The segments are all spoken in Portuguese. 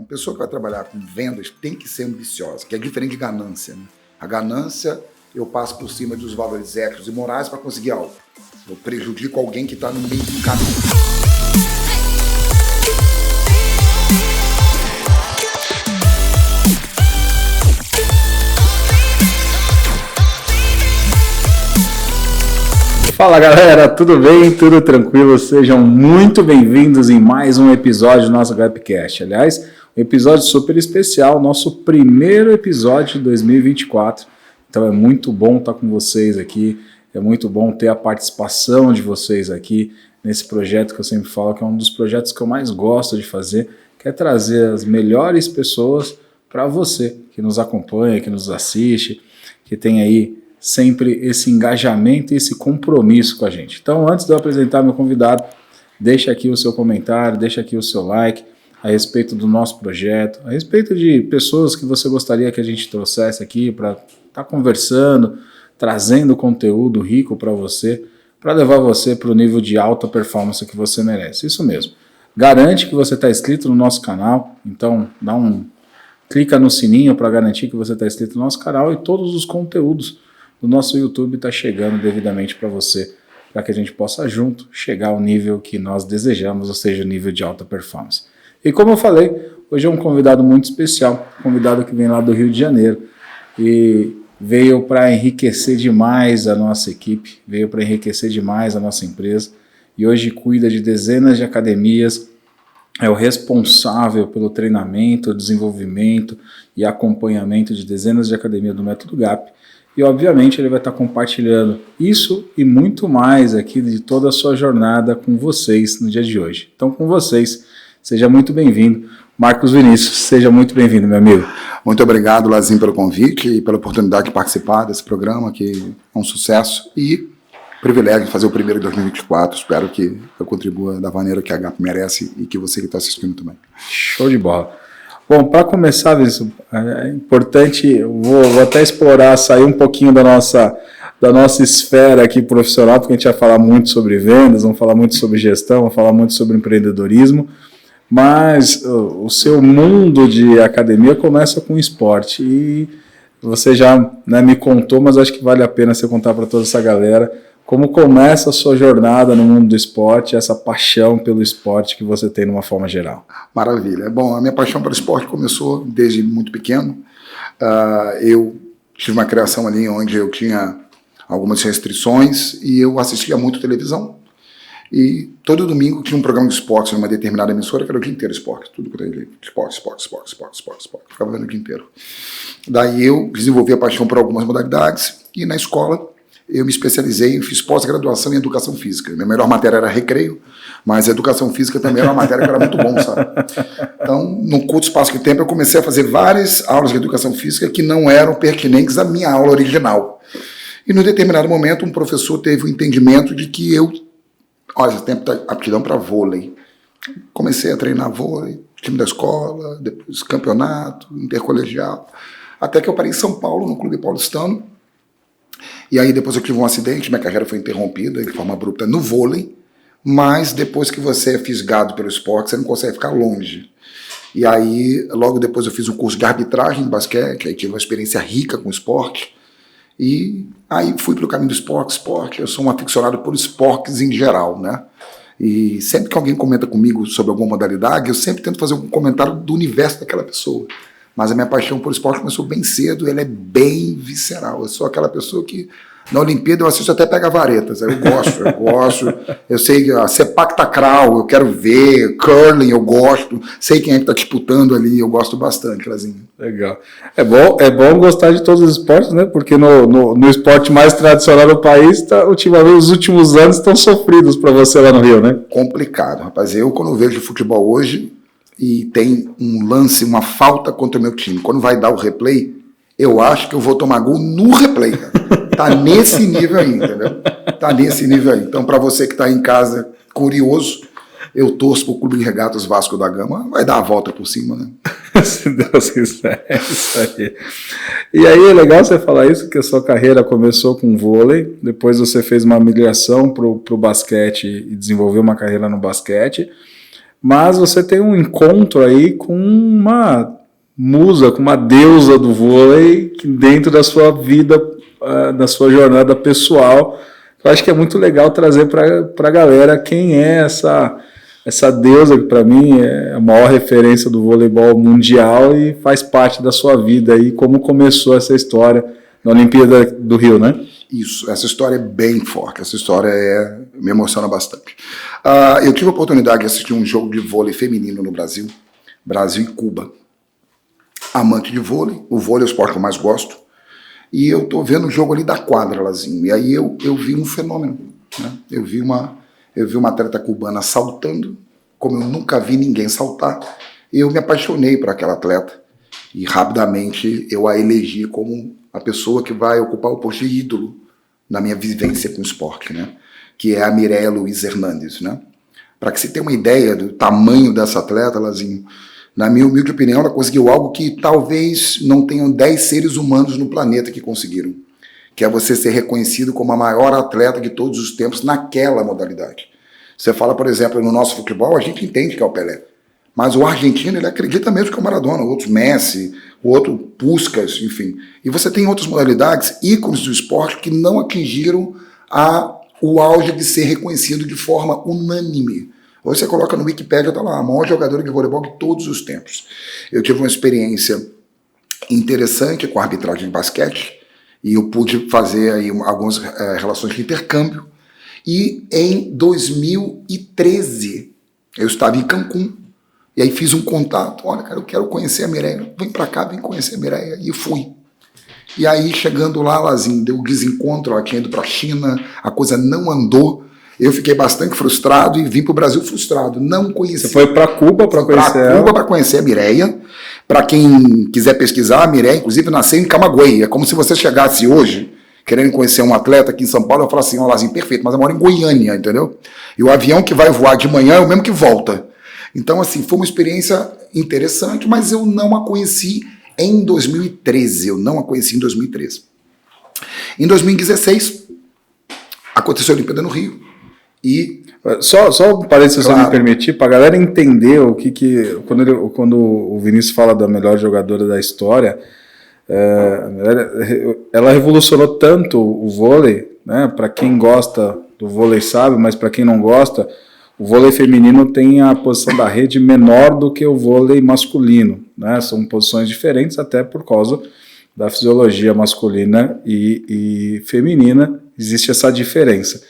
Uma pessoa que vai trabalhar com vendas tem que ser ambiciosa, que é diferente de ganância, né? A ganância, eu passo por cima dos valores éticos e morais para conseguir algo. Eu prejudico alguém que está no meio do caminho. Fala galera, tudo bem? Tudo tranquilo? Sejam muito bem-vindos em mais um episódio do nosso Gapcast. Aliás, um episódio super especial, nosso primeiro episódio de 2024. Então é muito bom estar com vocês aqui, é muito bom ter a participação de vocês aqui nesse projeto que eu sempre falo que é um dos projetos que eu mais gosto de fazer, que é trazer as melhores pessoas para você que nos acompanha, que nos assiste, que tem aí sempre esse engajamento e esse compromisso com a gente. Então, antes de eu apresentar meu convidado, deixa aqui o seu comentário, deixa aqui o seu like a respeito do nosso projeto, a respeito de pessoas que você gostaria que a gente trouxesse aqui para estar conversando, trazendo conteúdo rico para você, para levar você para o nível de alta performance que você merece. Isso mesmo. Garante que você está inscrito no nosso canal, então clica no sininho para garantir que você está inscrito no nosso canal e todos os conteúdos do nosso YouTube está chegando devidamente para você, para que a gente possa junto chegar ao nível que nós desejamos, ou seja, o nível de alta performance. E como eu falei, hoje é um convidado muito especial, convidado que vem lá do Rio de Janeiro e veio para enriquecer demais a nossa equipe, veio para enriquecer demais a nossa empresa e hoje cuida de dezenas de academias, é o responsável pelo treinamento, desenvolvimento e acompanhamento de dezenas de academias do Método GAP. E, obviamente, ele vai estar compartilhando isso e muito mais aqui de toda a sua jornada com vocês no dia de hoje. Então, com vocês, seja muito bem-vindo. Marcos Vinícius, seja muito bem-vindo, meu amigo. Muito obrigado, Lazinho, pelo convite e pela oportunidade de participar desse programa, que é um sucesso e privilégio de fazer o primeiro de 2024. Espero que eu contribua da maneira que a GAP merece e que você que está assistindo também. Show de bola. Bom, para começar, Vinícius, é importante, vou até explorar, sair um pouquinho da nossa esfera aqui profissional, porque a gente vai falar muito sobre vendas, vamos falar muito sobre gestão, vamos falar muito sobre empreendedorismo, mas o seu mundo de academia começa com esporte e você já me contou, mas acho que vale a pena você contar para toda essa galera como começa a sua jornada no mundo do esporte, essa paixão pelo esporte que você tem de uma forma geral. Maravilha. Bom, a minha paixão pelo esporte começou desde muito pequeno. Eu tive uma criação ali onde eu tinha algumas restrições e eu assistia muito televisão. E todo domingo tinha um programa de esporte numa determinada emissora que era o dia inteiro esporte. Tudo que eu esporte. Ficava vendo o dia inteiro. Daí eu desenvolvi a paixão por algumas modalidades e na escola eu me especializei, fiz pós-graduação em educação física. Minha melhor matéria era recreio, mas a educação física também era uma matéria que era muito bom, sabe? Então, num curto espaço de tempo, eu comecei a fazer várias aulas de educação física que não eram pertinentes à minha aula original. E, num determinado momento, um professor teve o entendimento de que esse tempo está aptidão para vôlei. Comecei a treinar vôlei, time da escola, depois campeonato, intercolegial, até que eu parei em São Paulo, no Clube Paulistano. E aí depois eu tive um acidente, minha carreira foi interrompida de forma abrupta no vôlei, mas depois que você é fisgado pelo esporte, você não consegue ficar longe. E aí, logo depois eu fiz um curso de arbitragem de basquete, aí tive uma experiência rica com o esporte, e aí fui para o caminho do esporte. Eu sou um aficionado por esportes em geral, né? E sempre que alguém comenta comigo sobre alguma modalidade, eu sempre tento fazer um comentário do universo daquela pessoa. Mas a minha paixão por esporte começou bem cedo, ela é bem visceral. Eu sou aquela pessoa que, na Olimpíada, eu assisto até pegar varetas. Eu gosto. Eu sei a Sepak Takraw, eu quero ver, curling, eu gosto. Sei quem é que está disputando ali, eu gosto bastante, Lazinho. Legal. É bom gostar de todos os esportes, né? Porque no esporte mais tradicional do país, ultimamente, os últimos anos estão sofridos para você lá no Rio, né? Complicado, rapaz. Eu, quando vejo futebol hoje, e tem um lance, uma falta contra o meu time, quando vai dar o replay, eu acho que eu vou tomar gol no replay, cara. Tá nesse nível aí, entendeu? Tá nesse nível aí. Então, para você que tá em casa curioso, eu torço pro Clube de Regatas Vasco da Gama, vai dar a volta por cima, né? Se Deus quiser, é isso aí. E aí é legal você falar isso, que a sua carreira começou com vôlei, depois você fez uma migração pro basquete e desenvolveu uma carreira no basquete. mas você tem um encontro aí com uma musa, com uma deusa do vôlei dentro da sua vida, da sua jornada pessoal. Eu acho que é muito legal trazer para a galera quem é essa deusa, que para mim é a maior referência do voleibol mundial e faz parte da sua vida aí, como começou essa história na Olimpíada do Rio, né? Isso, essa história é bem forte, essa história me emociona bastante. Eu tive a oportunidade de assistir um jogo de vôlei feminino no Brasil, Brasil e Cuba. Amante de vôlei, o vôlei é o esporte que eu mais gosto, e eu tô vendo o jogo ali da quadra, Lazinho, e aí eu vi um fenômeno, né? Eu vi uma atleta cubana saltando, como eu nunca vi ninguém saltar, e eu me apaixonei por aquela atleta, e rapidamente eu a elegi como a pessoa que vai ocupar o posto de ídolo na minha vivência com o esporte, né? Que é a Mireia Luiz Hernandes, né? Para que você tenha uma ideia do tamanho dessa atleta, Lazinho, na minha humilde opinião, ela conseguiu algo que talvez não tenham 10 seres humanos no planeta que conseguiram, que é você ser reconhecido como a maior atleta de todos os tempos naquela modalidade. Você fala, por exemplo, no nosso futebol, a gente entende que é o Pelé, mas o argentino, ele acredita mesmo que é o Maradona, outros Messi, o outro Puskás, enfim. E você tem outras modalidades, ícones do esporte, que não atingiram o auge de ser reconhecido de forma unânime. Hoje você coloca no Wikipedia, tá lá, a maior jogadora de voleibol de todos os tempos. Eu tive uma experiência interessante com a arbitragem de basquete, e eu pude fazer aí algumas relações de intercâmbio. E em 2013, eu estava em Cancún, e aí fiz um contato, olha, cara, eu quero conhecer a Mireia, vem pra cá, vem conhecer a Mireia, e fui. E aí, chegando lá, Lazinho, deu um desencontro, ela tinha ido pra China, a coisa não andou, eu fiquei bastante frustrado e vim pro Brasil frustrado, não conheci. Você foi para Cuba para conhecer ela? Cuba para conhecer a Mireia. Para quem quiser pesquisar, a Mireia, inclusive, nasceu em Camagüey. É como se você chegasse hoje, querendo conhecer um atleta aqui em São Paulo, eu falo assim, ó, Lazinho, perfeito, mas eu moro em Goiânia, entendeu? E o avião que vai voar de manhã é o mesmo que volta. Então, assim, foi uma experiência interessante, mas eu não a conheci em 2013. Eu não a conheci em 2013. Em 2016, aconteceu a Olimpíada no Rio. E só um parênteses, se claro, você me permitir, para a galera entender o que quando o Vinícius fala da melhor jogadora da história, ela revolucionou tanto o vôlei, né? Para quem gosta do vôlei sabe, mas para quem não gosta, o vôlei feminino tem a posição da rede menor do que o vôlei masculino, né? São posições diferentes até por causa da fisiologia masculina e feminina, existe essa diferença.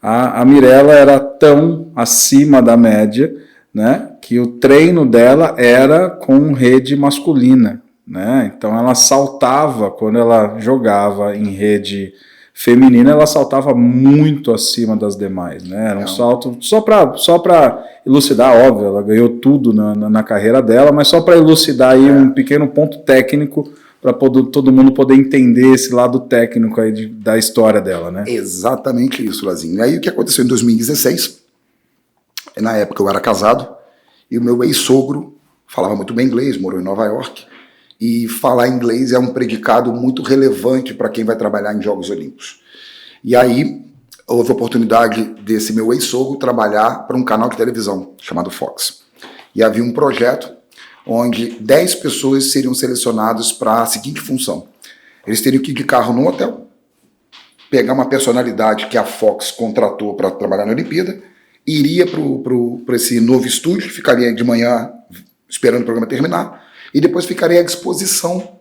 A Mirella era tão acima da média, né, que o treino dela era com rede masculina, né? Então ela saltava, quando ela jogava em rede feminina, ela saltava muito acima das demais, né? Era um salto, só para elucidar, óbvio, ela ganhou tudo na carreira dela, mas só para elucidar aí um pequeno ponto técnico para todo mundo poder entender esse lado técnico aí da história dela, né? Exatamente isso, Lazinho. E aí o que aconteceu em 2016, na época eu era casado, e o meu ex-sogro falava muito bem inglês, morou em Nova York, e falar inglês é um predicado muito relevante para quem vai trabalhar em Jogos Olímpicos. E aí houve a oportunidade desse meu ex-sogro trabalhar para um canal de televisão chamado Fox. E havia um projeto onde 10 pessoas seriam selecionadas para a seguinte função. Eles teriam que ir de carro no hotel, pegar uma personalidade que a Fox contratou para trabalhar na Olimpíada, iria para esse novo estúdio, ficaria de manhã esperando o programa terminar, e depois ficaria à disposição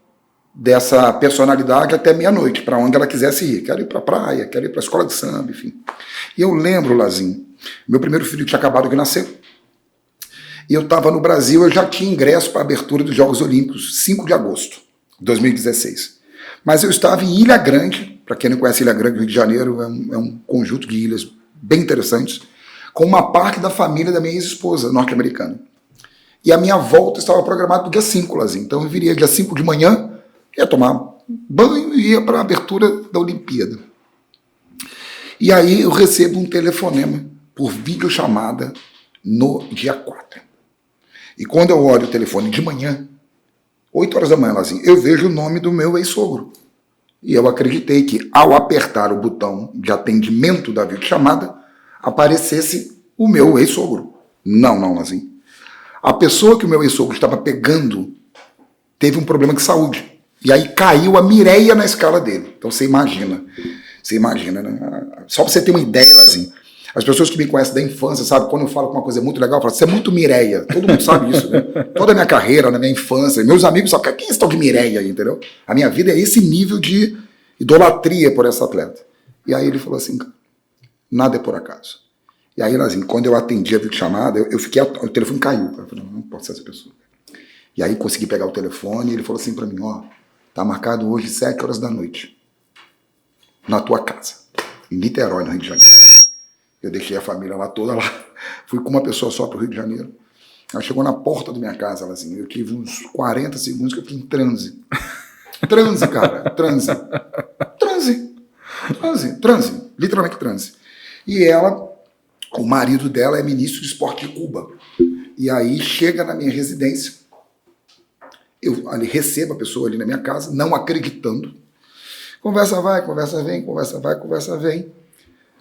dessa personalidade até meia-noite, para onde ela quisesse ir. Quero ir para a praia, quero ir para a escola de samba, enfim. E eu lembro, Lazinho, meu primeiro filho tinha acabado de nascer, e eu estava no Brasil, eu já tinha ingresso para a abertura dos Jogos Olímpicos, 5 de agosto de 2016. Mas eu estava em Ilha Grande, para quem não conhece Ilha Grande, Rio de Janeiro, é um conjunto de ilhas bem interessantes, com uma parte da família da minha ex-esposa norte-americana. E a minha volta estava programada para o dia 5, Lazinho. Então eu viria dia 5 de manhã, ia tomar banho e ia para a abertura da Olimpíada. E aí eu recebo um telefonema por videochamada no dia 4. E quando eu olho o telefone de manhã, 8 horas da manhã, Lazinho, eu vejo o nome do meu ex-sogro. E eu acreditei que, ao apertar o botão de atendimento da videochamada, aparecesse o meu ex-sogro. Não, Lazinho. A pessoa que o meu ex-sogro estava pegando teve um problema de saúde. E aí caiu a Mireia na escala dele. Então você imagina, né? Só pra você ter uma ideia, Lazinho. As pessoas que me conhecem da infância, sabe, quando eu falo que uma coisa é muito legal, eu falo, você é muito Mireia. Todo mundo sabe isso, né? Toda a minha carreira, na minha infância, meus amigos sabem, quem é esse tal de Mireia aí, entendeu? A minha vida é esse nível de idolatria por essa atleta. E aí ele falou assim, nada é por acaso. E aí, Lazinho, quando eu atendi a videochamada, eu fiquei, o telefone caiu. Eu falei, não pode ser essa pessoa. E aí consegui pegar o telefone e ele falou assim pra mim, ó, tá marcado hoje 7 horas da noite, na tua casa, em Niterói, no Rio de Janeiro. Eu deixei a família lá toda lá, fui com uma pessoa só pro Rio de Janeiro. Ela chegou na porta da minha casa, Lazinho, eu tive uns 40 segundos que eu fiquei em transe. Transe, cara, transe, literalmente transe. E ela, o marido dela é ministro de esporte de Cuba. E aí chega na minha residência, eu ali, recebo a pessoa ali na minha casa, não acreditando. Conversa vai, conversa vem, conversa vai, conversa vem.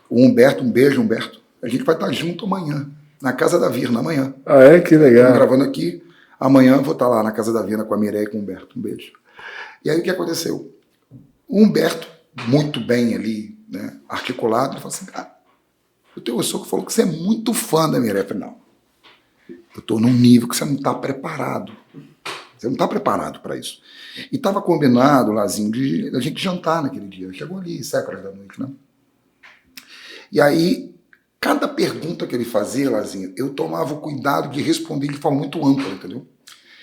O Humberto, um beijo, Humberto. A gente vai estar junto amanhã, na casa da Virna, amanhã. Ah, é? Que legal. Estamos gravando aqui. Amanhã eu vou estar lá na casa da Virna com a Mireia e com o Humberto. Um beijo. E aí o que aconteceu? O Humberto, muito bem ali, né, articulado, ele falou assim, cara, o teu sogro falou que você é muito fã da Mireia. Eu falei, não, eu estou num nível que você não está preparado. Você não está preparado para isso. E estava combinado, Lazinho, de a gente jantar naquele dia. Chegou ali, 7 horas da noite, né? E aí, cada pergunta que ele fazia, Lazinho, eu tomava o cuidado de responder de forma muito ampla, entendeu?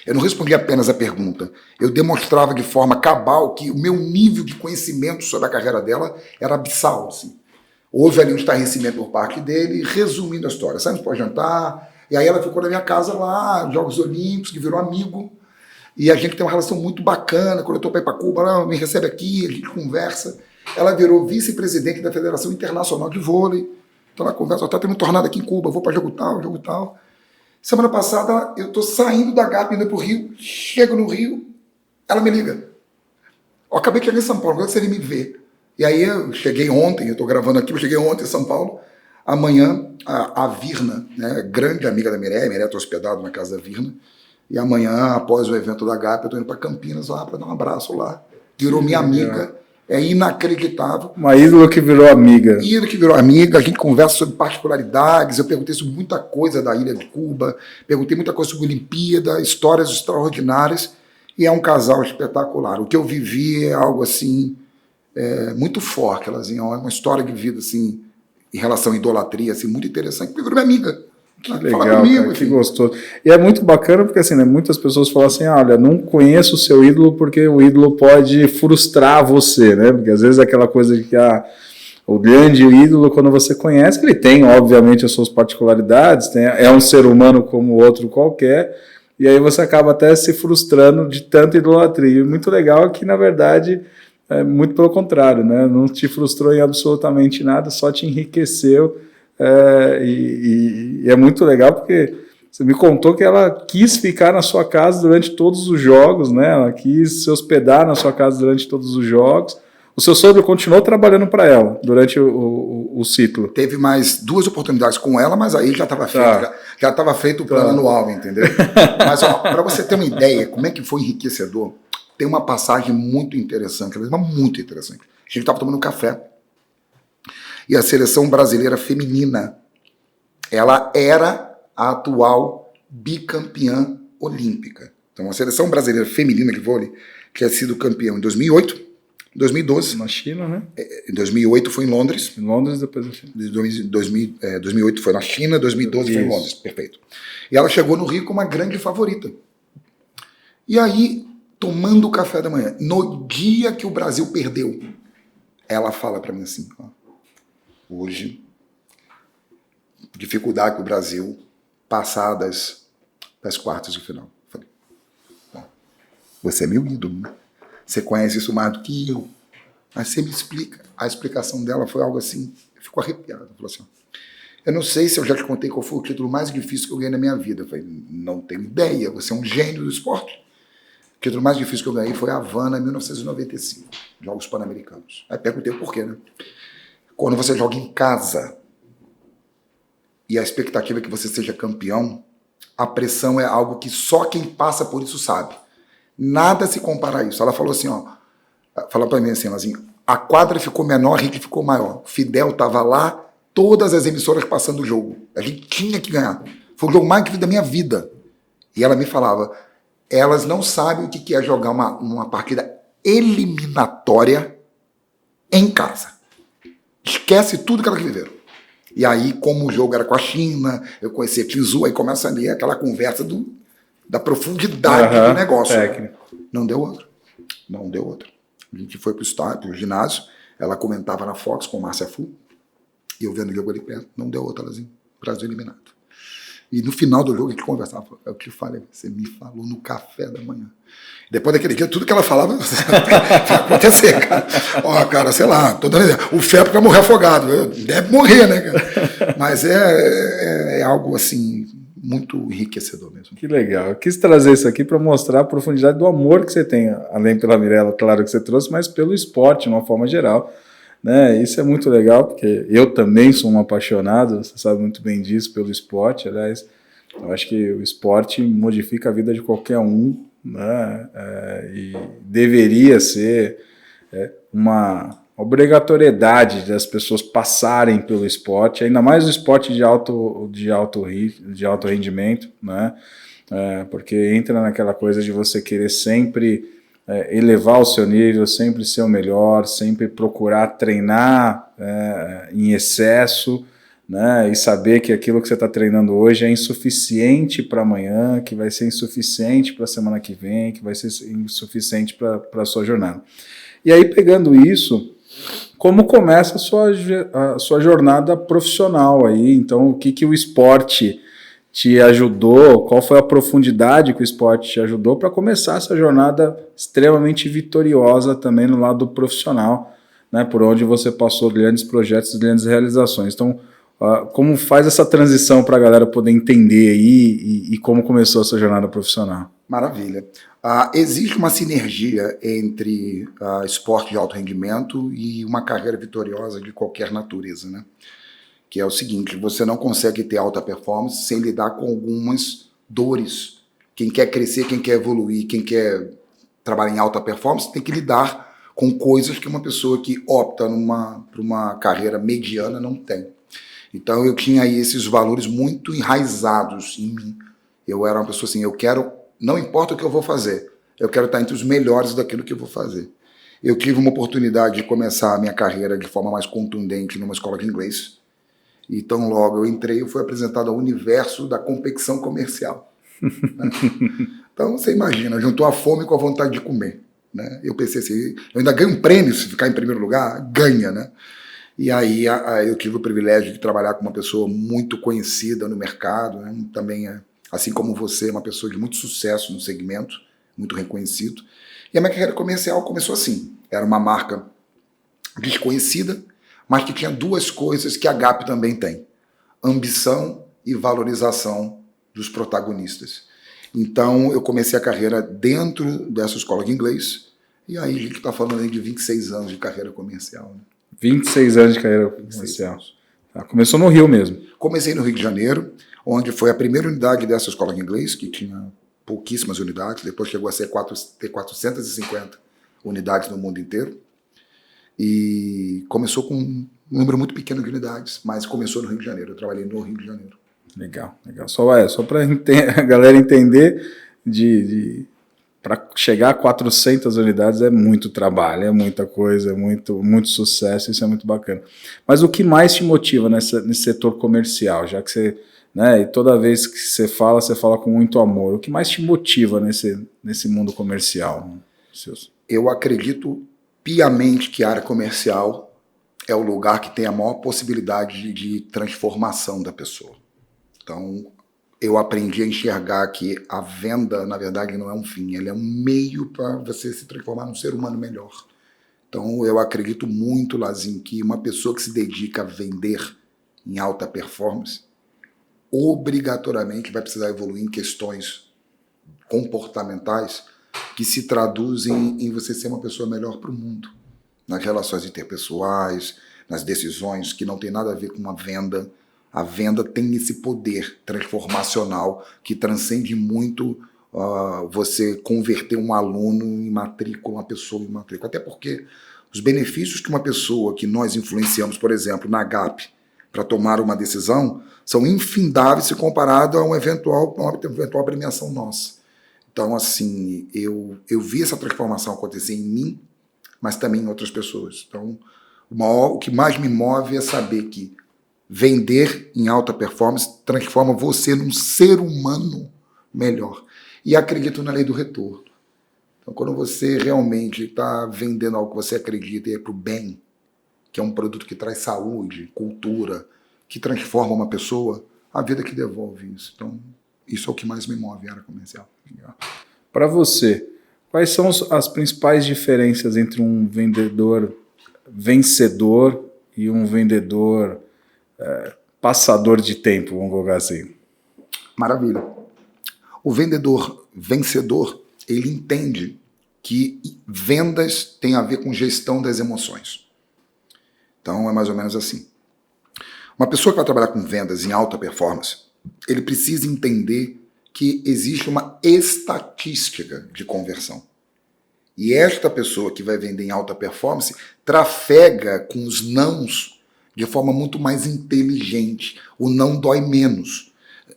Eu não respondia apenas a pergunta. Eu demonstrava de forma cabal que o meu nível de conhecimento sobre a carreira dela era abissal, assim. Houve ali um estarrecimento por parte dele, resumindo a história. Saímos para jantar, e aí ela ficou na minha casa lá, Jogos Olímpicos, que virou amigo. E a gente tem uma relação muito bacana. Quando eu estou para ir para Cuba, ela me recebe aqui, a gente conversa. Ela virou vice-presidente da Federação Internacional de Vôlei. Então ela conversa, está tendo um tornado aqui em Cuba, vou para jogo tal. Semana passada eu estou saindo da GAP, indo para o Rio, chego no Rio, ela me liga. Eu acabei de chegar em São Paulo, agora você veio me ver. E aí eu cheguei ontem, eu estou gravando aqui, eu cheguei ontem em São Paulo. Amanhã a Virna, né, grande amiga da Mireia está hospedada na casa da Virna. E amanhã, após o evento da GAP, eu estou indo para Campinas lá para dar um abraço lá. Virou minha amiga. É inacreditável. Uma ídolo que virou amiga. Ídolo que virou amiga, a gente conversa sobre particularidades, eu perguntei sobre muita coisa da ilha de Cuba, perguntei muita coisa sobre Olimpíada, histórias extraordinárias, e é um casal espetacular. O que eu vivi é algo assim, muito forte, é uma história de vida assim, em relação à idolatria, assim, muito interessante, porque virou minha amiga. Que legal, comigo, cara, que gostoso. E é muito bacana porque assim, né, muitas pessoas falam assim, olha, não conheço o seu ídolo porque o ídolo pode frustrar você, né? Porque às vezes é aquela coisa de que o grande ídolo, quando você conhece, ele tem, obviamente, as suas particularidades, é um ser humano como outro qualquer, e aí você acaba até se frustrando de tanta idolatria. E muito legal que, na verdade, é muito pelo contrário, né? Não te frustrou em absolutamente nada, só te enriqueceu. E é muito legal porque você me contou que ela quis ficar na sua casa durante todos os jogos, né? Ela quis se hospedar na sua casa durante todos os jogos. O seu sogro continuou trabalhando para ela durante o ciclo? Teve mais 2 oportunidades com ela, mas aí já estava feito, já estava feito o plano anual, entendeu? Mas para você ter uma ideia como é que foi enriquecedor, tem uma passagem muito interessante, muito interessante. A gente estava tomando café. E a seleção brasileira feminina, ela era a atual bicampeã olímpica. Então, a seleção brasileira feminina de vôlei tinha sido campeã em 2008, 2012. Na China, né? Em 2008 foi em Londres. Em Londres, depois da China. 2008 foi na China, 2012 foi em Londres. Perfeito. E ela chegou no Rio como uma grande favorita. E aí, tomando o café da manhã, no dia que o Brasil perdeu, ela fala para mim assim, ó, hoje, dificuldade para o Brasil passar das quartas de final. Eu falei, bom, você é meu ídolo, né? Você conhece isso mais do que eu. Mas você me explica. A explicação dela foi algo assim, eu fico arrepiado. Falou assim, eu não sei se eu já te contei qual foi o título mais difícil que eu ganhei na minha vida. Eu falei, não tenho ideia, você é um gênio do esporte. O título mais difícil que eu ganhei foi a Havana, em 1995, Jogos Pan-Americanos. Aí perguntei por quê, né? Quando você joga em casa e a expectativa é que você seja campeão, a pressão é algo que só quem passa por isso sabe. Nada se compara a isso. Ela falou assim, fala pra mim assim, a quadra ficou menor, a gente ficou maior. Fidel tava lá, todas as emissoras passando o jogo. A gente tinha que ganhar. Foi o jogo mais difícil da minha vida. E ela me falava, elas não sabem o que é jogar uma partida eliminatória em casa. Esquece tudo que elas viveram. E aí, como o jogo era com a China, eu conhecia Tinzu, aí começa ali aquela conversa da profundidade do negócio. Técnico. Não deu outro. Não deu outro. A gente foi pro estádio, pro ginásio, ela comentava na Fox com Márcia Fu, e eu vendo o jogo ali perto, não deu outro, elas Brasil eliminado. E no final do jogo a gente conversava, é o que eu falei, você me falou no café da manhã. Depois daquele dia, tudo que ela falava vai acontecer, cara. Cara, sei lá, tô dando ideia. O Febre vai morrer afogado. Deve morrer, né, cara? Mas é algo, assim, muito enriquecedor mesmo. Que legal. Eu quis trazer isso aqui para mostrar a profundidade do amor que você tem, além pela Mirella, claro que você trouxe, mas pelo esporte, de uma forma geral. Né? Isso é muito legal, porque eu também sou um apaixonado, você sabe muito bem disso, pelo esporte. Aliás, eu acho que o esporte modifica a vida de qualquer um, né? E deveria ser uma obrigatoriedade das pessoas passarem pelo esporte, ainda mais o esporte de alto rendimento, né? Porque entra naquela coisa de você querer sempre elevar o seu nível, sempre ser o melhor, sempre procurar treinar em excesso, né, e saber que aquilo que você está treinando hoje é insuficiente para amanhã, que vai ser insuficiente para a semana que vem, que vai ser insuficiente para a sua jornada. E aí, pegando isso, como começa a sua jornada profissional aí? Então, o que o esporte te ajudou, qual foi a profundidade que o esporte te ajudou para começar essa jornada extremamente vitoriosa também no lado profissional, né, por onde você passou grandes projetos, grandes realizações. Então, como faz essa transição para a galera poder entender aí e como começou essa jornada profissional? Maravilha. Existe uma sinergia entre esporte de alto rendimento e uma carreira vitoriosa de qualquer natureza, né? Que é o seguinte, você não consegue ter alta performance sem lidar com algumas dores. Quem quer crescer, quem quer evoluir, quem quer trabalhar em alta performance, tem que lidar com coisas que uma pessoa que opta por uma carreira mediana não tem. Então eu tinha aí esses valores muito enraizados em mim. Eu era uma pessoa assim, não importa o que eu vou fazer, eu quero estar entre os melhores daquilo que eu vou fazer. Eu tive uma oportunidade de começar a minha carreira de forma mais contundente numa escola de inglês. Então, logo eu entrei, eu fui apresentado ao universo da competição comercial. Né? Então, você imagina, juntou a fome com a vontade de comer. Né? Eu pensei assim, eu ainda ganho um prêmio se ficar em primeiro lugar, ganha, né? E aí eu tive o privilégio de trabalhar com uma pessoa muito conhecida no mercado, né? Também, assim como você, uma pessoa de muito sucesso no segmento, muito reconhecido. E a minha carreira comercial começou assim, era uma marca desconhecida, mas que tinha duas coisas que a Gap também tem: ambição e valorização dos protagonistas. Então, eu comecei a carreira dentro dessa escola de inglês, e aí a gente está falando aí de 26 anos de carreira comercial. Né? 26 anos de carreira comercial. Começou no Rio mesmo. Comecei no Rio de Janeiro, onde foi a primeira unidade dessa escola de inglês, que tinha pouquíssimas unidades, depois chegou a ter 450 unidades no mundo inteiro. E começou com um número muito pequeno de unidades, mas começou no Rio de Janeiro. Eu trabalhei no Rio de Janeiro. Legal. Só para a galera entender, para chegar a 400 unidades é muito trabalho, é muita coisa, é muito sucesso, isso é muito bacana. Mas o que mais te motiva nesse setor comercial, já que você, né, e toda vez que você fala com muito amor, o que mais te motiva nesse mundo comercial? Eu acredito piamente que a área comercial é o lugar que tem a maior possibilidade de transformação da pessoa. Então, eu aprendi a enxergar que a venda, na verdade, não é um fim, ela é um meio para você se transformar num ser humano melhor. Então, eu acredito muito, Lazinho, que uma pessoa que se dedica a vender em alta performance, obrigatoriamente vai precisar evoluir em questões comportamentais que se traduzem em você ser uma pessoa melhor para o mundo, nas relações interpessoais, nas decisões que não tem nada a ver com uma venda. A venda tem esse poder transformacional que transcende muito você converter um aluno em matrícula, uma pessoa em matrícula. Até porque os benefícios que uma pessoa que nós influenciamos, por exemplo, na GAP, para tomar uma decisão, são infindáveis se comparado a uma eventual premiação nossa. Então, assim, eu vi essa transformação acontecer em mim, mas também em outras pessoas. Então, o que mais me move é saber que vender em alta performance transforma você num ser humano melhor. E acredito na lei do retorno. Então, quando você realmente está vendendo algo que você acredita e é para o bem, que é um produto que traz saúde, cultura, que transforma uma pessoa, a vida que devolve isso. Então, isso é o que mais me move, a área comercial. Para você, quais são as principais diferenças entre um vendedor vencedor e um vendedor passador de tempo, vamos colocar assim? Maravilha. O vendedor vencedor, ele entende que vendas tem a ver com gestão das emoções. Então, é mais ou menos assim. Uma pessoa que vai trabalhar com vendas em alta performance, ele precisa entender que existe uma estatística de conversão. E esta pessoa que vai vender em alta performance trafega com os nãos de forma muito mais inteligente. O não dói menos.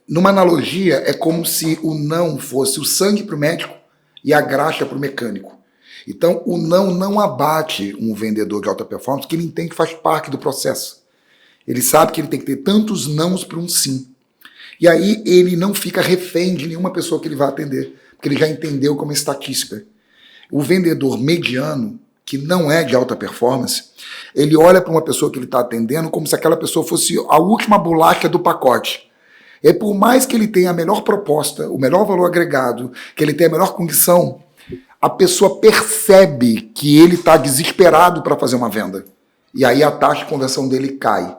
Numa analogia, é como se o não fosse o sangue para o médico e a graxa para o mecânico. Então, o não abate um vendedor de alta performance, que ele entende que faz parte do processo. Ele sabe que ele tem que ter tantos nãos para um sim. E aí ele não fica refém de nenhuma pessoa que ele vai atender, porque ele já entendeu como estatística. O vendedor mediano, que não é de alta performance, ele olha para uma pessoa que ele está atendendo como se aquela pessoa fosse a última bolacha do pacote. E por mais que ele tenha a melhor proposta, o melhor valor agregado, que ele tenha a melhor condição, a pessoa percebe que ele está desesperado para fazer uma venda. E aí a taxa de conversão dele cai.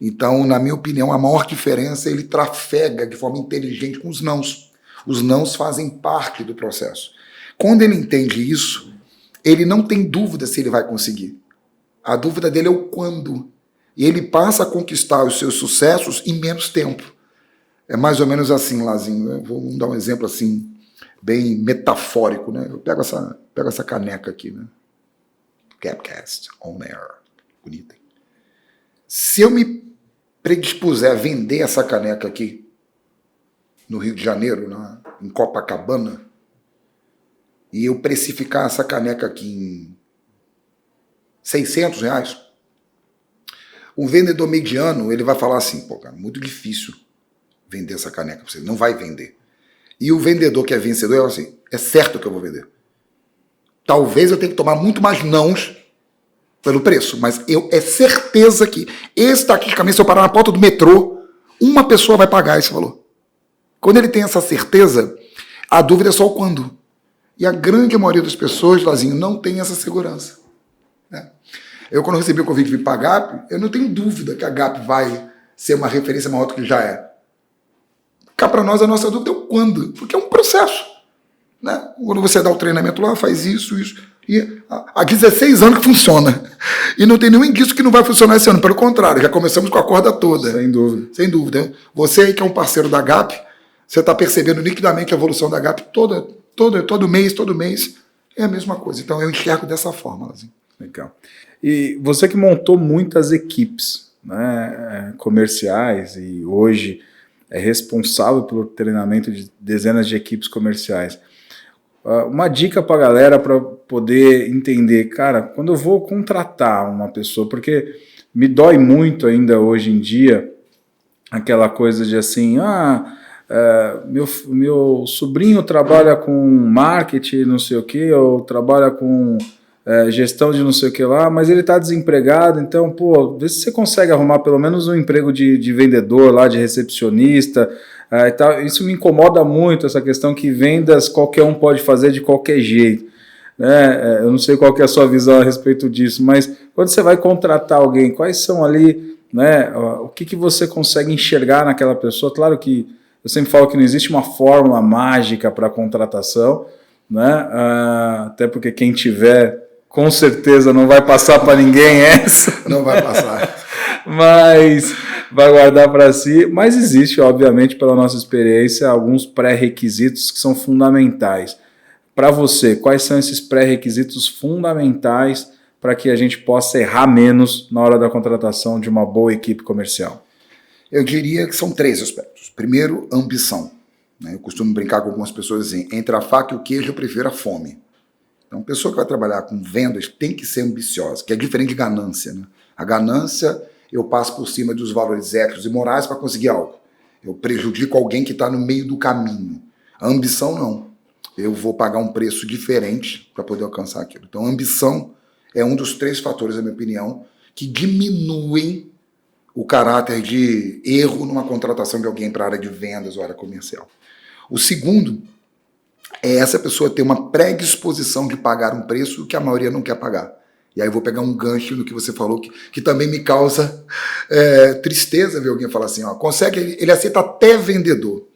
Então, na minha opinião, a maior diferença é ele trafega de forma inteligente com os nãos. Os nãos fazem parte do processo. Quando ele entende isso, ele não tem dúvida se ele vai conseguir. A dúvida dele é o quando. E ele passa a conquistar os seus sucessos em menos tempo. É mais ou menos assim, Lazinho. Eu vou dar um exemplo assim, bem metafórico, né? Eu pego essa caneca aqui, né? Gapcast On Air. Bonita. Se eu me predispuser a vender essa caneca aqui no Rio de Janeiro, em Copacabana, e eu precificar essa caneca aqui em R$600, o vendedor mediano, ele vai falar assim, pô, cara, muito difícil vender essa caneca para você, não vai vender. E o vendedor que é vencedor, ele fala assim, é certo que eu vou vender. Talvez eu tenha que tomar muito mais nãos pelo preço, mas é certeza que, estatisticamente, se eu parar na porta do metrô, uma pessoa vai pagar esse valor. Quando ele tem essa certeza, a dúvida é só o quando. E a grande maioria das pessoas, Lazinho, não tem essa segurança. Né? Eu, quando recebi o convite de vir para a GAP, eu não tenho dúvida que a GAP vai ser uma referência maior do que já é. Cá para nós, a nossa dúvida é o quando, porque é um processo. Né? Quando você dá o treinamento lá, faz isso. E há 16 anos que funciona. E não tem nenhum indício que não vai funcionar esse ano. Pelo contrário, já começamos com a corda toda. Sem dúvida. Sem dúvida. Você aí que é um parceiro da GAP, você está percebendo nitidamente a evolução da GAP todo mês. É a mesma coisa. Então eu enxergo dessa forma. Assim. Legal. E você que montou muitas equipes, né, comerciais e hoje é responsável pelo treinamento de dezenas de equipes comerciais. Uma dica para a galera para poder entender, cara, quando eu vou contratar uma pessoa, porque me dói muito ainda hoje em dia aquela coisa de assim, meu sobrinho trabalha com marketing, não sei o que, ou trabalha com gestão de não sei o que lá, mas ele está desempregado, então, pô, vê se você consegue arrumar pelo menos um emprego de vendedor lá, de recepcionista, e tal. Isso me incomoda muito, essa questão que vendas qualquer um pode fazer de qualquer jeito. Né? Eu não sei qual que é a sua visão a respeito disso, mas quando você vai contratar alguém, quais são ali, né, o que você consegue enxergar naquela pessoa? Claro que eu sempre falo que não existe uma fórmula mágica para contratação, né? Até porque quem tiver, com certeza não vai passar para ninguém essa. Não vai passar. mas vai guardar para si. Mas existe, obviamente, pela nossa experiência, alguns pré-requisitos que são fundamentais. Para você, quais são esses pré-requisitos fundamentais para que a gente possa errar menos na hora da contratação de uma boa equipe comercial? Eu diria que são 3 aspectos. Primeiro, ambição. Eu costumo brincar com algumas pessoas assim, entre a faca e o queijo eu prefiro a fome. Então, a pessoa que vai trabalhar com vendas tem que ser ambiciosa, que é diferente de ganância. Né? A ganância, eu passo por cima dos valores éticos e morais para conseguir algo. Eu prejudico alguém que está no meio do caminho. A ambição, não. Eu vou pagar um preço diferente para poder alcançar aquilo. Então, a ambição é um dos 3 fatores, na minha opinião, que diminuem o caráter de erro numa contratação de alguém para a área de vendas ou área comercial. O segundo é essa pessoa ter uma predisposição de pagar um preço que a maioria não quer pagar. E aí eu vou pegar um gancho no que você falou, que também me causa tristeza ver alguém falar assim, ó, ele aceita até vendedor.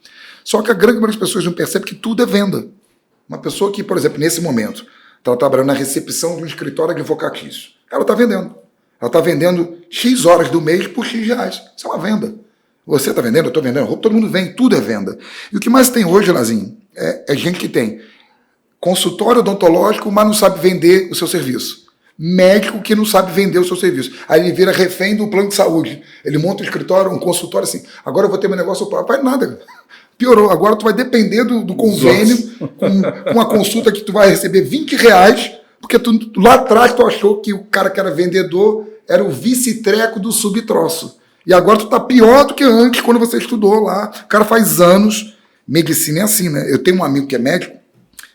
Só que a grande maioria das pessoas não percebe que tudo é venda. Uma pessoa que, por exemplo, nesse momento, está trabalhando na recepção de um escritório advocatício. Ela está vendendo. Ela está vendendo X horas do mês por X reais. Isso é uma venda. Você está vendendo, eu estou vendendo, todo mundo vende, tudo é venda. E o que mais tem hoje, Lazinho, é gente que tem consultório odontológico, mas não sabe vender o seu serviço. Médico que não sabe vender o seu serviço. Aí ele vira refém do plano de saúde. Ele monta um escritório, um consultório assim, agora eu vou ter meu negócio, não faz nada. Piorou, agora tu vai depender do convênio com uma consulta que tu vai receber R$20, porque lá atrás tu achou que o cara que era vendedor era o vice-treco do subtroço. E agora tu tá pior do que antes, quando você estudou lá. O cara faz anos. Medicina é assim, né? Eu tenho um amigo que é médico,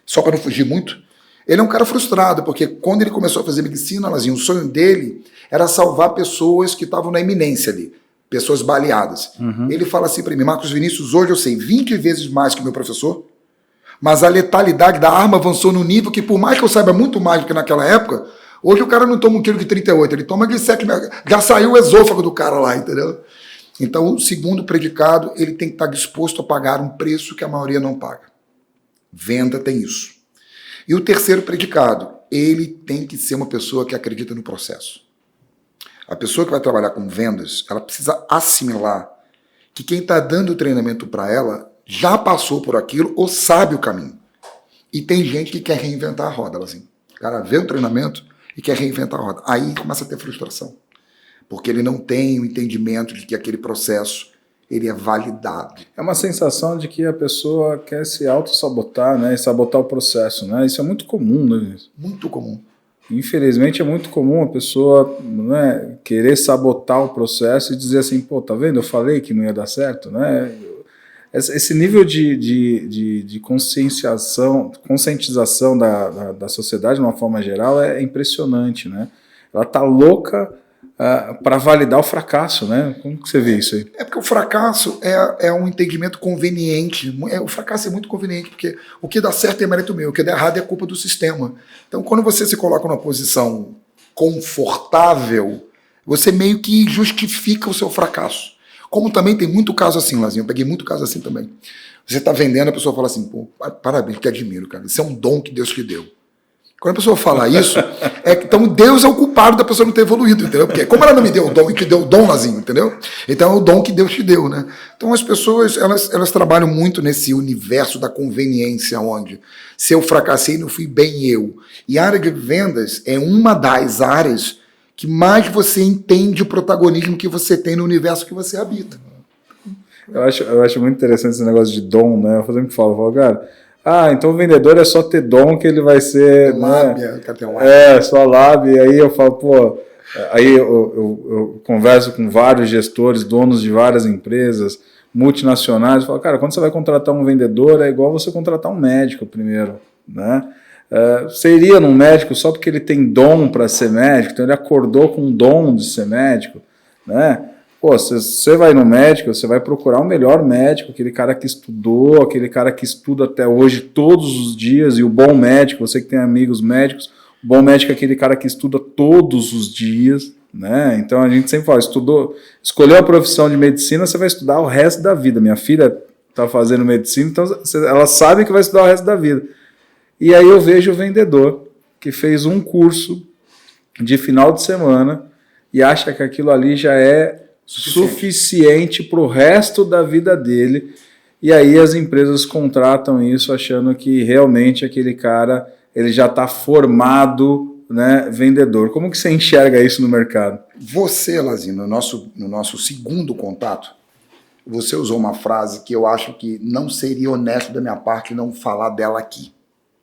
só para não fugir muito. Ele é um cara frustrado, porque quando ele começou a fazer medicina, Lazinho, o sonho dele era salvar pessoas que estavam na iminência ali. Pessoas baleadas. Uhum. Ele fala assim para mim, Marcos Vinícius, hoje eu sei 20 vezes mais que o meu professor, mas a letalidade da arma avançou no nível que, por mais que eu saiba muito mais do que naquela época, hoje o cara não toma um tiro de 38, ele toma de 7, já saiu o esôfago do cara lá, entendeu? Então, o segundo predicado, ele tem que estar disposto a pagar um preço que a maioria não paga. Venda tem isso. E o terceiro predicado, ele tem que ser uma pessoa que acredita no processo. A pessoa que vai trabalhar com vendas, ela precisa assimilar que quem está dando o treinamento para ela já passou por aquilo ou sabe o caminho. E tem gente que quer reinventar a roda, assim. O cara vê o treinamento e quer reinventar a roda. Aí começa a ter frustração. Porque ele não tem o entendimento de que aquele processo ele é validado. É uma sensação de que a pessoa quer se auto-sabotar, né? E sabotar o processo, né? Isso é muito comum, né? Muito comum. Infelizmente é muito comum a pessoa, né, querer sabotar o processo e dizer assim, pô, tá vendo? Eu falei que não ia dar certo, né? Esse nível de conscientização da sociedade, de uma forma geral, é impressionante, né? Ela tá louca para validar o fracasso, né? Como que você vê isso aí? É porque o fracasso é um entendimento conveniente. O fracasso é muito conveniente, porque o que dá certo é mérito meu, o que dá errado é culpa do sistema. Então, quando você se coloca numa posição confortável, você meio que justifica o seu fracasso. Como também tem muito caso assim, Lazinho, eu peguei muito caso assim também. Você está vendendo, a pessoa fala assim, pô, parabéns, te admiro, cara, isso é um dom que Deus te deu. Quando a pessoa fala isso, então Deus é o culpado da pessoa não ter evoluído, entendeu? Porque como ela não me deu o dom e te deu o dom, Lazinho, entendeu? Então é o dom que Deus te deu, né? Então as pessoas, elas trabalham muito nesse universo da conveniência, onde se eu fracassei, não fui bem eu. E a área de vendas é uma das áreas que mais você entende o protagonismo que você tem no universo que você habita. Eu acho muito interessante esse negócio de dom, né? Eu sempre falo, cara, então o vendedor é só ter dom que ele vai ser, lábia, né? Só lábia. E aí eu falo, pô, aí eu converso com vários gestores, donos de várias empresas, multinacionais, eu falo, cara, quando você vai contratar um vendedor, é igual você contratar um médico primeiro, né? Você iria num médico só porque ele tem dom para ser médico, então ele acordou com o dom de ser médico, né? Pô, você vai no médico, você vai procurar o melhor médico, aquele cara que estudou, aquele cara que estuda até hoje todos os dias, e o bom médico, você que tem amigos médicos, o bom médico é aquele cara que estuda todos os dias, né? Então a gente sempre fala, escolheu a profissão de medicina, você vai estudar o resto da vida. Minha filha está fazendo medicina, então ela sabe que vai estudar o resto da vida. E aí eu vejo o vendedor que fez um curso de final de semana e acha que aquilo ali já é suficiente para o resto da vida dele. E aí as empresas contratam isso achando que realmente aquele cara ele já está formado, né, vendedor. Como que você enxerga isso no mercado? Você, Lazinho, no nosso segundo contato, você usou uma frase que eu acho que não seria honesto da minha parte não falar dela aqui.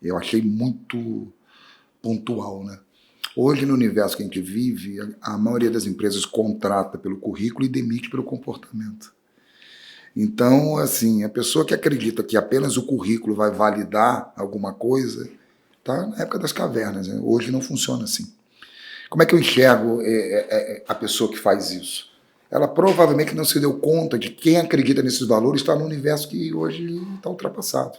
Eu achei muito pontual, né? Hoje, no universo que a gente vive, a maioria das empresas contrata pelo currículo e demite pelo comportamento. Então, assim, a pessoa que acredita que apenas o currículo vai validar alguma coisa, está na época das cavernas, né? Hoje não funciona assim. Como é que eu enxergo a pessoa que faz isso? Ela provavelmente não se deu conta de quem acredita nesses valores está no universo que hoje está ultrapassado.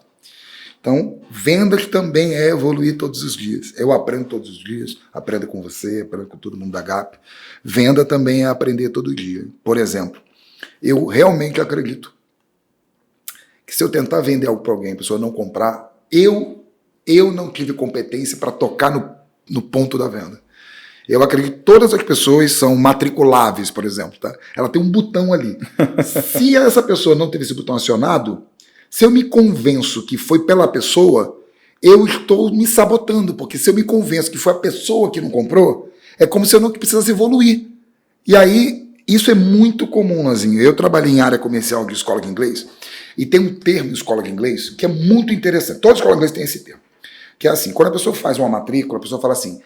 Então, vendas também é evoluir todos os dias. Eu aprendo todos os dias, aprendo com você, aprendo com todo mundo da GAP. Venda também é aprender todo dia. Por exemplo, eu realmente acredito que se eu tentar vender algo para alguém, a pessoa não comprar, eu não tive competência para tocar no ponto da venda. Eu acredito que todas as pessoas são matriculáveis, por exemplo. Tá? Ela tem um botão ali. Se essa pessoa não teve esse botão acionado, se eu me convenço que foi pela pessoa, eu estou me sabotando, porque se eu me convenço que foi a pessoa que não comprou, é como se eu não precisasse evoluir. E aí, isso é muito comum, Lazinho. Eu trabalhei em área comercial de escola de inglês, e tem um termo em escola de inglês que é muito interessante. Toda escola de inglês tem esse termo. Que é assim, quando a pessoa faz uma matrícula, a pessoa fala assim,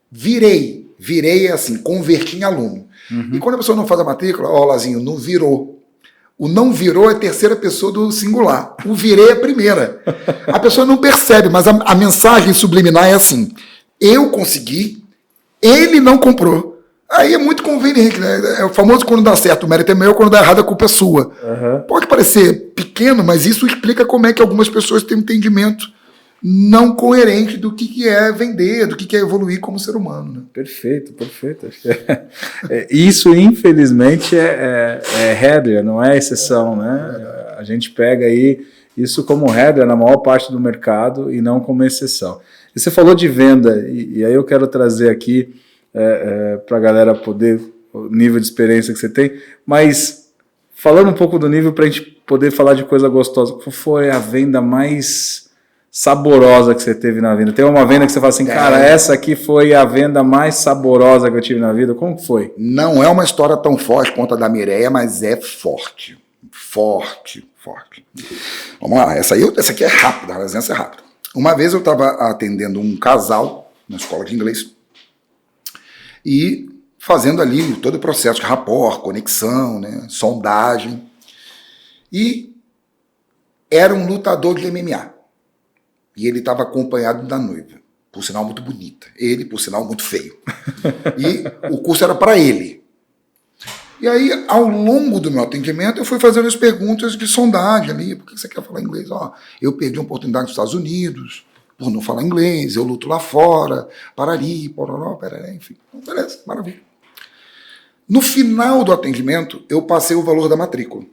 virei é assim, converti em aluno. Uhum. E quando a pessoa não faz a matrícula, ó, Lazinho, não virou. O não virou é a terceira pessoa do singular. O virei é a primeira. A pessoa não percebe, mas a mensagem subliminar é assim, eu consegui, ele não comprou. Aí é muito conveniente, né? É o famoso quando dá certo, o mérito é meu, quando dá errado a culpa é sua. Uhum. Pode parecer pequeno, mas isso explica como é que algumas pessoas têm um entendimento não coerente do que é vender, do que é evoluir como ser humano. Né? Perfeito. Acho que isso, infelizmente, é regra, não é exceção. Né? A gente pega aí isso como regra na maior parte do mercado e não como exceção. E você falou de venda, e aí eu quero trazer aqui para a galera poder, o nível de experiência que você tem, mas falando um pouco do nível para a gente poder falar de coisa gostosa, qual foi a venda mais saborosa que você teve na vida? Tem uma venda que você fala assim, cara, essa aqui foi a venda mais saborosa que eu tive na vida? Como que foi? Não é uma história tão forte quanto a da Mireia, mas é forte. Forte. Vamos lá, essa aqui é rápida, a resenha é rápida. Uma vez eu estava atendendo um casal na escola de inglês e fazendo ali todo o processo de rapport, conexão, né, sondagem. E era um lutador de MMA. E ele estava acompanhado da noiva, por sinal muito bonita. Ele, por sinal, muito feio. E o curso era para ele. E aí, ao longo do meu atendimento, eu fui fazendo as perguntas de sondagem ali. Por que você quer falar inglês? Eu perdi uma oportunidade nos Estados Unidos por não falar inglês, eu luto lá fora, parari, pororó, peraré, enfim. Beleza, maravilha. No final do atendimento, eu passei o valor da matrícula.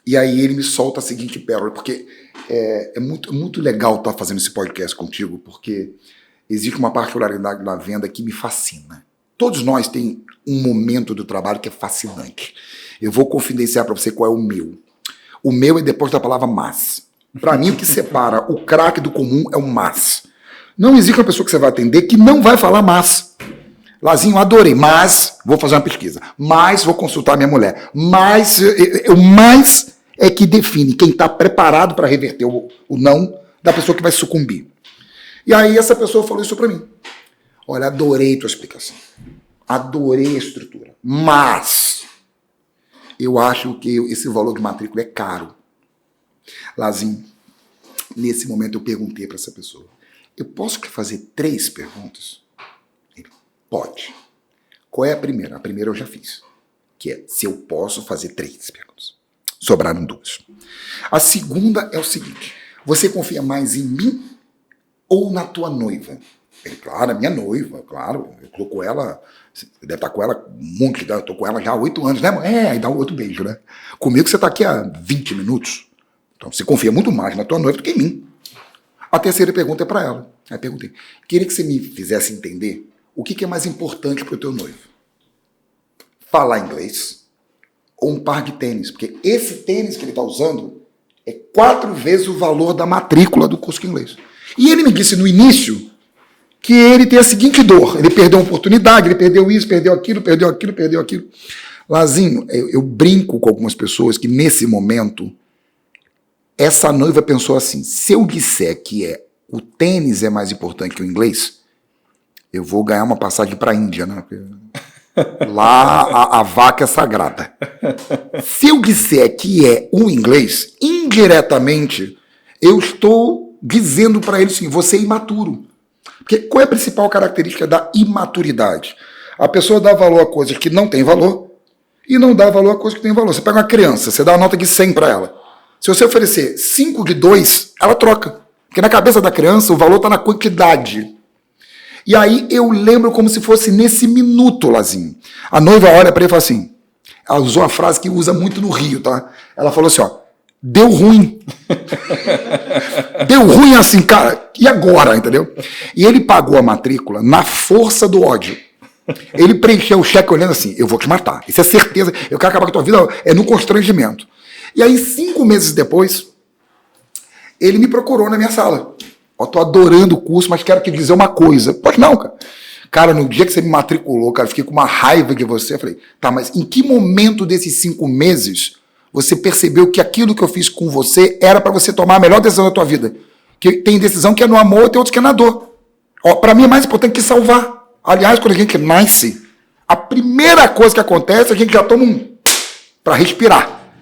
E aí ele me solta a seguinte pérola, porque é muito legal estar fazendo esse podcast contigo, porque existe uma particularidade na venda que me fascina. Todos nós tem um momento do trabalho que é fascinante. Eu vou confidenciar para você qual é o meu. O meu é depois da palavra mas. Para mim, o que separa o craque do comum é o mas. Não existe uma pessoa que você vai atender que não vai falar mas. Lazinho, adorei, mas vou fazer uma pesquisa. Mas vou consultar minha mulher. Mas o mais é que define quem está preparado para reverter o não da pessoa que vai sucumbir. E aí essa pessoa falou isso para mim. Olha, adorei tua explicação. Adorei a estrutura. Mas eu acho que esse valor de matrícula é caro. Lazinho, nesse momento eu perguntei para essa pessoa, eu posso fazer 3 perguntas? Ele, pode. Qual é a primeira? A primeira eu já fiz, que é se eu posso fazer 3 perguntas. Sobraram 2. A segunda é o seguinte, você confia mais em mim ou na tua noiva? Ele, claro, a minha noiva, claro, eu tô com ela, deve estar com ela muito, eu tô com ela já há 8 anos, né? Aí dá um outro beijo, né? Comigo você tá aqui há 20 minutos. Então, você confia muito mais na tua noiva do que em mim. A terceira pergunta é para ela. Aí eu perguntei, queria que você me fizesse entender o que é mais importante para o teu noivo? Falar inglês ou um par de tênis? Porque esse tênis que ele está usando é 4 vezes o valor da matrícula do curso de inglês. E ele me disse no início que ele tem a seguinte dor. Ele perdeu uma oportunidade, ele perdeu isso, perdeu aquilo, perdeu aquilo, perdeu aquilo. Lazinho, eu brinco com algumas pessoas que nesse momento, essa noiva pensou assim, se eu disser que o tênis é mais importante que o inglês, eu vou ganhar uma passagem para a Índia, né? Lá a vaca é sagrada. Se eu disser que é o inglês, indiretamente, eu estou dizendo para ele assim, você é imaturo. Porque qual é a principal característica da imaturidade? A pessoa dá valor a coisas que não tem valor e não dá valor a coisas que tem valor. Você pega uma criança, você dá uma nota de 100 para ela. Se você oferecer 5 de 2, ela troca. Porque na cabeça da criança o valor está na quantidade. E aí eu lembro como se fosse nesse minuto, Lazinho. A noiva olha para ele e fala assim, ela usou uma frase que usa muito no Rio, tá? Ela falou assim, ó, deu ruim. Deu ruim assim, cara, e agora, entendeu? E ele pagou a matrícula na força do ódio. Ele preencheu o cheque olhando assim, eu vou te matar, isso é certeza, eu quero acabar com a tua vida, é no constrangimento. E aí 5 meses depois, ele me procurou na minha sala. Eu tô adorando o curso, mas quero te dizer uma coisa. Pode não, cara. Cara, no dia que você me matriculou, cara, eu fiquei com uma raiva de você. Eu falei, tá, mas em que momento desses 5 meses você percebeu que aquilo que eu fiz com você era para você tomar a melhor decisão da tua vida? Que tem decisão que é no amor, tem outros que é na dor. Ó, para mim é mais importante que salvar. Aliás, quando a gente nasce, a primeira coisa que acontece, a gente já toma para respirar.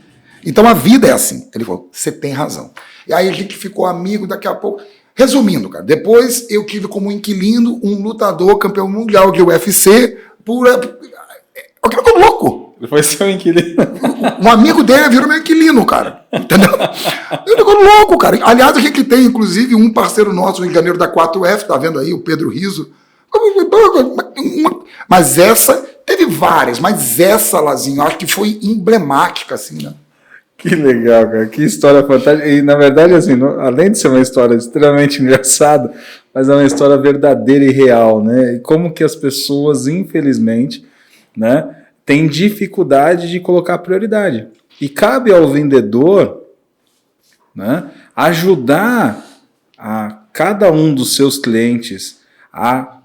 Então a vida é assim. Ele falou, você tem razão. E aí a gente ficou amigo daqui a pouco. Resumindo, cara, depois eu tive como inquilino um lutador campeão mundial de UFC por... Eu ficou louco. Ele foi seu inquilino. Um amigo dele virou meu inquilino, cara. Entendeu? Eu ficou louco, cara. Aliás, a gente tem, inclusive, um parceiro nosso no Rio de Janeiro da 4F, tá vendo aí, o Pedro Riso. Mas essa, teve várias, mas essa, Lazinho, acho que foi emblemática, assim, né? Que legal, cara. Que história fantástica. E, na verdade, assim, além de ser uma história extremamente engraçada, mas é uma história verdadeira e real, né? E como que as pessoas, infelizmente, né, têm dificuldade de colocar prioridade. E cabe ao vendedor, né, ajudar a cada um dos seus clientes a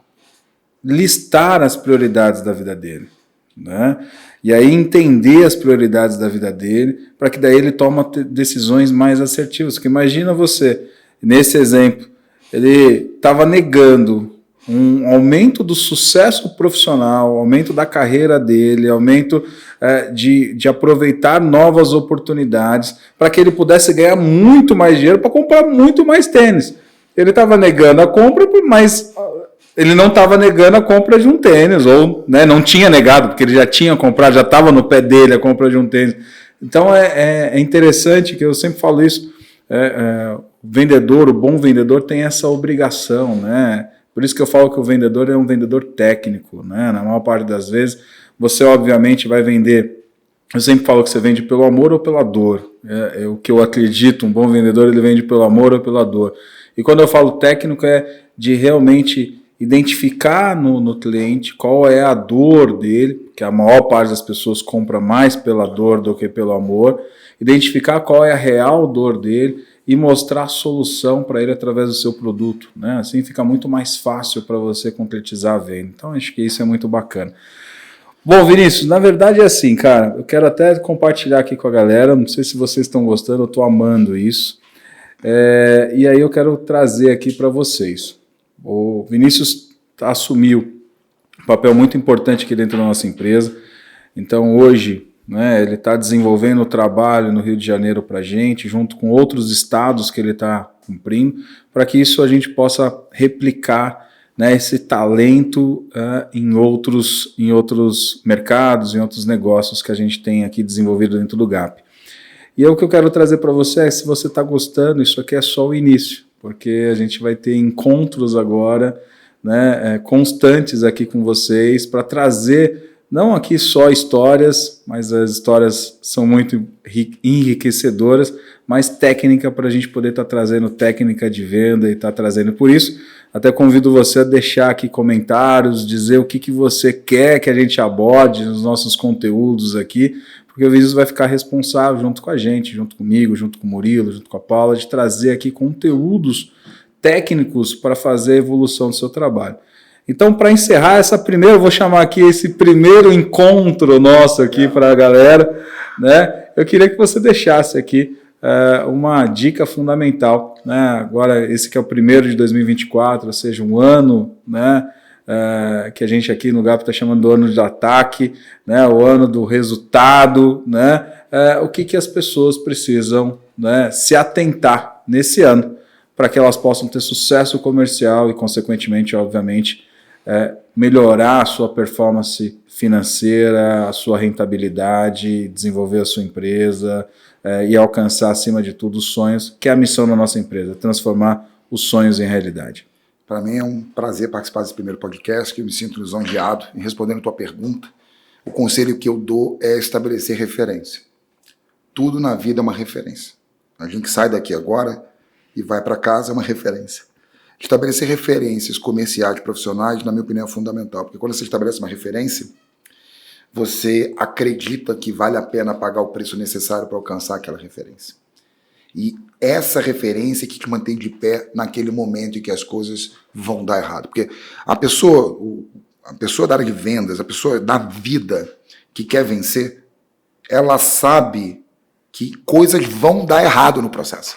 listar as prioridades da vida dele, né? E aí entender as prioridades da vida dele, para que daí ele tome decisões mais assertivas. Porque imagina você, nesse exemplo, ele estava negando um aumento do sucesso profissional, aumento da carreira dele, aumento de aproveitar novas oportunidades, para que ele pudesse ganhar muito mais dinheiro para comprar muito mais tênis. Ele estava negando a compra, mas... ele não estava negando a compra de um tênis, ou, né, não tinha negado, porque ele já tinha comprado, já estava no pé dele a compra de um tênis. Então é interessante, que eu sempre falo isso, o vendedor, o bom vendedor tem essa obrigação, né? Por isso que eu falo que o vendedor é um vendedor técnico, né? Na maior parte das vezes, você obviamente vai vender, eu sempre falo que você vende pelo amor ou pela dor. É o que eu acredito, um bom vendedor ele vende pelo amor ou pela dor. E quando eu falo técnico é de realmente identificar no cliente qual é a dor dele, que a maior parte das pessoas compra mais pela dor do que pelo amor, identificar qual é a real dor dele e mostrar a solução para ele através do seu produto, né? Assim fica muito mais fácil para você concretizar a venda. Então acho que isso é muito bacana. Bom, Vinícius, na verdade é assim, cara, eu quero até compartilhar aqui com a galera, não sei se vocês estão gostando, eu estou amando isso, e aí eu quero trazer aqui para vocês. O Vinícius assumiu um papel muito importante aqui dentro da nossa empresa. Então hoje, né, ele está desenvolvendo o trabalho no Rio de Janeiro para a gente, junto com outros estados que ele está cumprindo, para que isso a gente possa replicar, né, esse talento em outros mercados, em outros negócios que a gente tem aqui desenvolvido dentro do GAP. E o que eu quero trazer para você é, se você está gostando, isso aqui é só o início, porque a gente vai ter encontros agora, né, constantes aqui com vocês para trazer não aqui só histórias, mas as histórias são muito enriquecedoras, mas técnica para a gente poder estar trazendo técnica de venda e estar trazendo. Por isso, até convido você a deixar aqui comentários, dizer o que você quer que a gente aborde nos nossos conteúdos aqui, porque o Vinícius vai ficar responsável junto com a gente, junto comigo, junto com o Murilo, junto com a Paula, de trazer aqui conteúdos técnicos para fazer a evolução do seu trabalho. Então, para encerrar essa primeira, eu vou chamar aqui esse primeiro encontro nosso aqui para a galera, né? Eu queria que você deixasse aqui uma dica fundamental, né? Agora, esse que é o primeiro de 2024, ou seja, um ano, né? Que a gente aqui no GAP está chamando do ano de ataque, né? O ano do resultado, né? O que as pessoas precisam, né, se atentar nesse ano para que elas possam ter sucesso comercial e, consequentemente, obviamente, melhorar a sua performance financeira, a sua rentabilidade, desenvolver a sua empresa e alcançar, acima de tudo, os sonhos, que é a missão da nossa empresa, transformar os sonhos em realidade. Para mim é um prazer participar desse primeiro podcast, que eu me sinto lisonjeado. Em respondendo a tua pergunta, o conselho que eu dou é estabelecer referência. Tudo na vida é uma referência. A gente sai daqui agora e vai para casa é uma referência. Estabelecer referências comerciais profissionais, na minha opinião, é fundamental, porque quando você estabelece uma referência, você acredita que vale a pena pagar o preço necessário para alcançar aquela referência. E essa referência que te mantém de pé naquele momento em que as coisas vão dar errado. Porque a pessoa da área de vendas, a pessoa da vida que quer vencer, ela sabe que coisas vão dar errado no processo.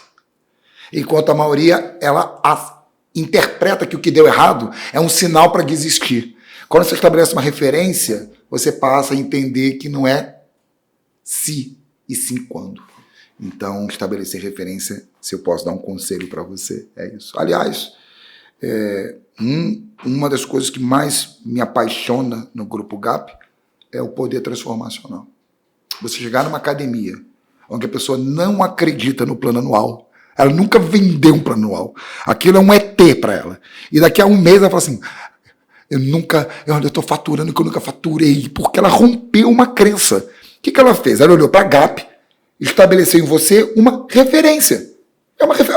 Enquanto a maioria, ela interpreta que o que deu errado é um sinal para desistir. Quando você estabelece uma referência, você passa a entender que não é se, e sim quando. Então, estabelecer referência, se eu posso dar um conselho para você, é isso. Aliás, uma das coisas que mais me apaixona no Grupo GAP é o poder transformacional. Você chegar numa academia onde a pessoa não acredita no plano anual, ela nunca vendeu um plano anual. Aquilo é um ET para ela. E daqui a um mês ela fala assim, eu estou faturando que eu nunca faturei, porque ela rompeu uma crença. O que ela fez? Ela olhou para a GAP, estabeleceu em você uma referência.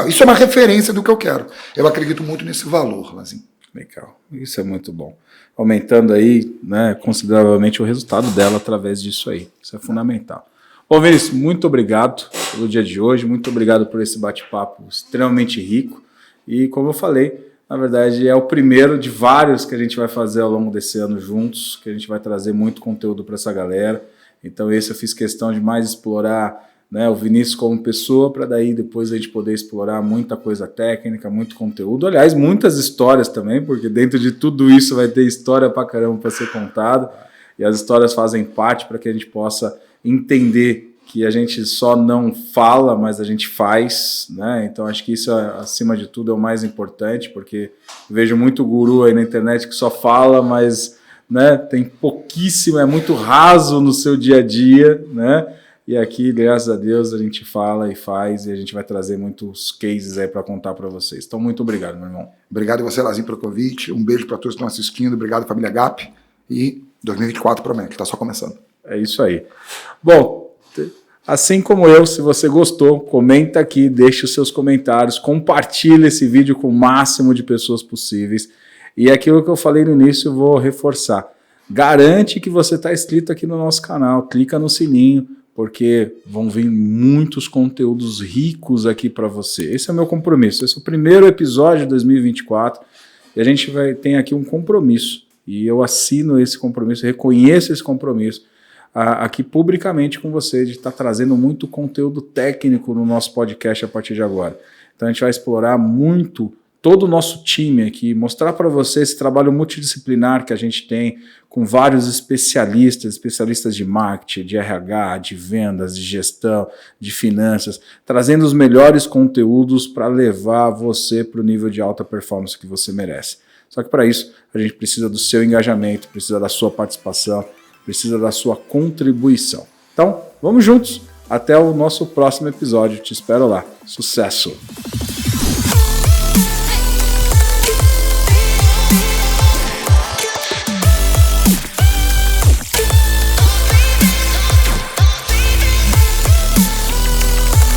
Isso é uma referência do que eu quero. Eu acredito muito nesse valor, Lazinho. Legal, isso é muito bom. Aumentando aí, né, consideravelmente o resultado dela através disso aí. Isso é fundamental. Bom, Vinícius, muito obrigado pelo dia de hoje, muito obrigado por esse bate-papo extremamente rico e, como eu falei, na verdade é o primeiro de vários que a gente vai fazer ao longo desse ano juntos, que a gente vai trazer muito conteúdo para essa galera. Então esse eu fiz questão de mais explorar, né, o Vinícius como pessoa, para daí depois a gente poder explorar muita coisa técnica, muito conteúdo, aliás, muitas histórias também, porque dentro de tudo isso vai ter história pra caramba para ser contada, e as histórias fazem parte para que a gente possa entender que a gente só não fala, mas a gente faz, né? Então acho que isso, acima de tudo, é o mais importante, porque vejo muito guru aí na internet que só fala, mas, né, tem pouquíssimo, é muito raso no seu dia a dia, né? E aqui, graças a Deus, a gente fala e faz, e a gente vai trazer muitos cases aí para contar para vocês. Então, muito obrigado, meu irmão. Obrigado a você, Lazinho, pelo convite. Um beijo para todos que estão assistindo. Obrigado, família GAP. E 2024 promete, está só começando. É isso aí. Bom, assim como eu, se você gostou, comenta aqui, deixe os seus comentários, compartilhe esse vídeo com o máximo de pessoas possíveis. E aquilo que eu falei no início, eu vou reforçar. Garante que você está inscrito aqui no nosso canal, clica no sininho, porque vão vir muitos conteúdos ricos aqui para você. Esse é o meu compromisso. Esse é o primeiro episódio de 2024 e a gente tem aqui um compromisso. E eu assino esse compromisso, reconheço esse compromisso aqui publicamente com você, de estar trazendo muito conteúdo técnico no nosso podcast a partir de agora. Então a gente vai explorar muito todo o nosso time aqui, mostrar para você esse trabalho multidisciplinar que a gente tem com vários especialistas de marketing, de RH, de vendas, de gestão, de finanças, trazendo os melhores conteúdos para levar você para o nível de alta performance que você merece. Só que para isso a gente precisa do seu engajamento, precisa da sua participação, precisa da sua contribuição. Então, vamos juntos. Até o nosso próximo episódio. Te espero lá. Sucesso!